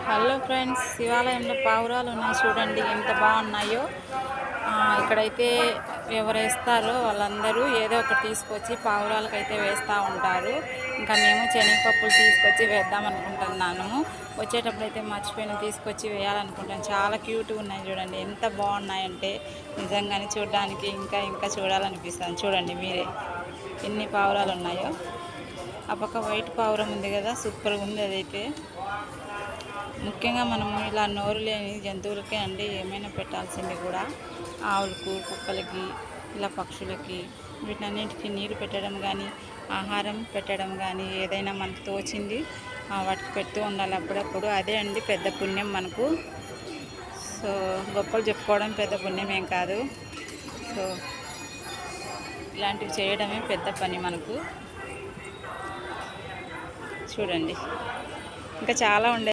Hello friends, శివాలయంలో పావురాలు ఉన్నాయి చూడండి, ఎంత బాగున్నాయో. ఇక్కడైతే ఎవరు వేస్తారో వాళ్ళందరూ ఏదో ఒకటి తీసుకొచ్చి పావురాలకైతే వేస్తూ ఉంటారు. ఇంకా మేము శనగపప్పులు తీసుకొచ్చి వేద్దాం అనుకుంటున్నాను. వచ్చేటప్పుడు అయితే మర్చిపోయిన తీసుకొచ్చి వేయాలనుకుంటాను. చాలా క్యూట్గా ఉన్నాయి చూడండి, ఎంత బాగున్నాయంటే నిజంగానే చూడడానికి ఇంకా ఇంకా చూడాలనిపిస్తుంది. చూడండి మీరే ఎన్ని పావురాలు ఉన్నాయో. ఆ పక్క వైట్ పావురం ఉంది కదా, సూపర్గా ఉంది అదైతే. ముఖ్యంగా మనము ఇలా నోరు లేని జంతువులకే అండి ఏమైనా పెట్టాల్సింది కూడా. ఆవులకు, కుక్కలకి, ఇలా పక్షులకి, వీటన్నింటికి నీరు పెట్టడం కానీ, ఆహారం పెట్టడం కానీ, ఏదైనా మనకు తోచింది వాటికి పెడుతూ ఉండాలి అప్పుడప్పుడు. అదే అండి పెద్ద పుణ్యం మనకు. సో గొప్పలు చెప్పుకోవడం పెద్ద పుణ్యం ఏం కాదు. సో ఇలాంటివి చేయడమే పెద్ద పని మనకు. చూడండి ఇంకా చాలా ఉండే